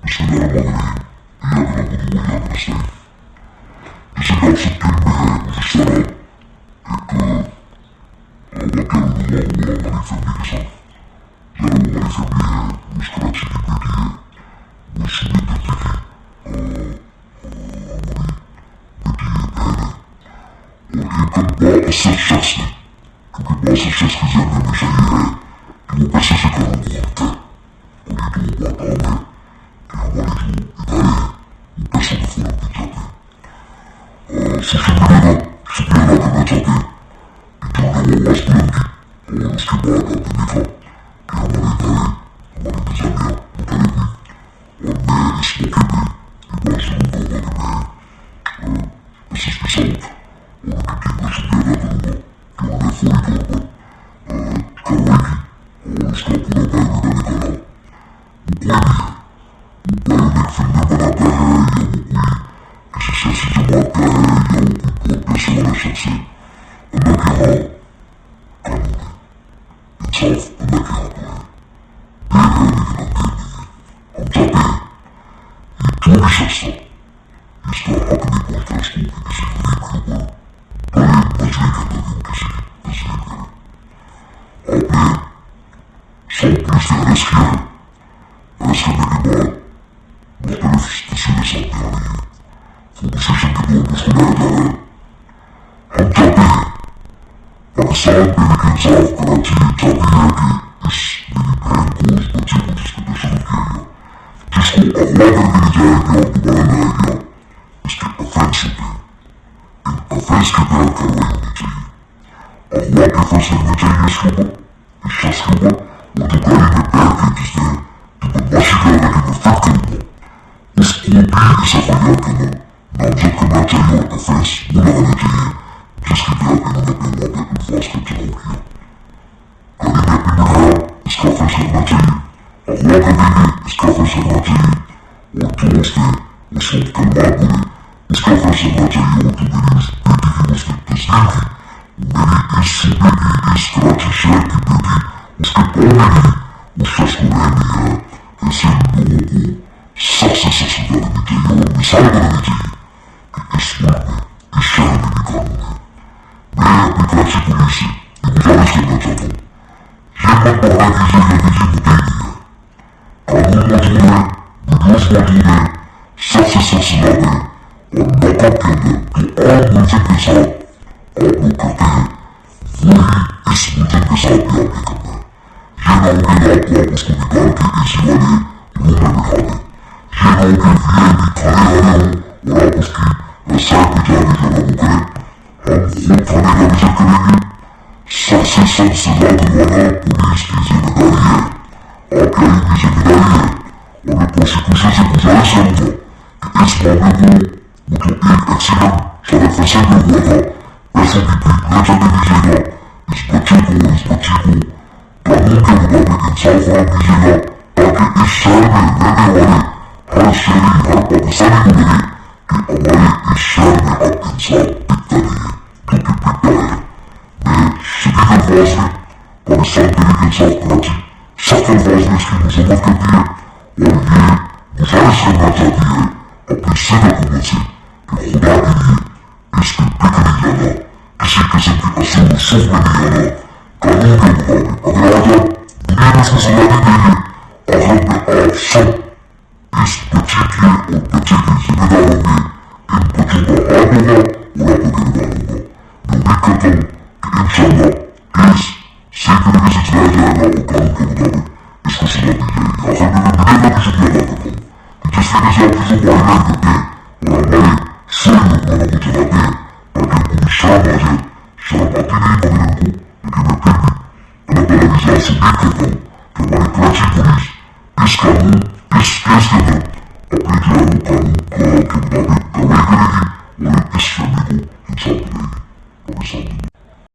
السنة الماضية يغلب الولاء الرسمي. السنة سبتمبر وزشترى وكان الله مريفا بكسا جرى مريفا بها مشكلات الإبادية والسنة تتكي وإن باع الشخصي كان باع الشخصي زيادة مشاهيرة وبسس كان مغلطة وريدو بعد عمر وريدو إدارة وبسس بفورة بجابة سوشي ميديا بمجابة إدارة وواسبلنكي ونسكبات أبنكا عمر إدارة عمر إدزانيا متربي وما اسمه كبه يباشرون وغالبا بسس بصوت ونكتب سبيانا دلوما كوانا فوري دوربا كرويكي ونسكبورا بايونا نكالا وقوينيا وبايونيك في النبنا باها يا وقوي كسيساسي جماعة باها يا وقوي بود بسوانا شخصي النكيها قانوني انصاف النكيها باها بيها نكنا ديني همجا بيه يتوني شخصا يستحقني بولتاسكو في كسي غريب خبر باين مجريكا دادين كسي تسليم غريب صوت بيستهرسكيها رسكنا جماعة مختلف تسلسات يعني فمسيشن كدور مسؤولة إدارة همجا بيه باكستان بينك انصاف كراتي جابياكي اس بيني بين كوز بجيبو تسكدشن الكيريا تسكو أغلاق الرجاية دوبارا نايا اسكي أفنسو بيه إن أفنسكي بيه كروين نجي أغلاق فنسن نجي يسلوبا يشاسلوبا ودوغاري نباكي تسده تبنباشي لك نفكروا اسكو بيه إسافاياكنا نامزك ناجيو أفنس مولا نجي تسكي بيه إنو نبي وابي الفاسكة جاوكيا كاري نبي منها إسكافنس نجي أغلاق بيه إسكافنس نجي ورتوسته وصوت كالمابوري إسكافنس نجي ورتوبينيوس بيدي وسط التسليمي ومني إسو بيدي إسكراتي شاكي بيدي وسط بونيني وستسكورانيا إسين نوكو ساسي ساسدار نجي يوم مسايبر نجي إسمعني إشاني نكانوني بيه بكراتي بوليسي يمجارس لنجاتو يمن بغاني زيغا نجي مدينيا قانون مدوني بدوس مدوني ساسي ساسدار والنقا كده بآن ملزم كساب أبو كده وهي اسم ملزم كساب يابي كده يناوكي لأقوى بسكو نكاركي إسيواني رومي بحادي يناوكي فياني كاريانيو ورا بسكي رساي بجاني جرابو كده هم خود فاني غمزكريني ساسي ساسدار وانا بوليسكي زمداريه آكايني زمداريه وني بروسيكوشن زمداري سنوفا اسم عميقو وتو إيك أكسيدن سرفسن الوضع بسو بيبريد نجا نبيزينا إسباتيكو قانون كمدابي إنصافا نبيزينا تاكي إشارمي نبيواني هر شيري هر باكستاني مدري كي أمالي إشارمي حق إنصاف بالتالية توكي بالتالية بشديد الفاصل باكستان بينك إنصاف كراتي سخت الفاصل اسكي مصومات كدية وهي مفارس رماتاتية अपनी सेना को से कि खुदा के लिए इसकी बिक्री जाना किसी किस्म की असूल सुख में नहीं आना कानून के मुताबिक अगर आजाद दुनिया में इसको सजा नहीं देंगे आखिर में आप सब इस बच्चे की और बच्चे के जिम्मेदार होंगे इन बच्चों का हाथ होगा और आपको गिरफ्तार होगा मैं उम्मीद करता हूँ कि इंशाअल्लाह केस सही तरीके से चलाया जाएगा और कानून के मुताबिक इसको सजा दी जाएगी आखिर में मैं मीडिया का भी शुक्रिया अदा करता हूँ जिस तरह से आप चीजों को ऑर्गेनाइज करते हैं और हमारे सही लोगों को चलाते हैं ताकि उनको शर्म आ जाए शर्म आती नहीं मगर इनको लेकिन मैं फिर भी अल्लाह ताला की जात से उम्मीद करता हूँ कि हमारी कराची पुलिस इस कानून इस केस के अंदर अपनी जो है वो कानून के मुताबिक कार्रवाई करेगी और इस फैमिली को इंसाफ दिलाएगी पाकिस्तान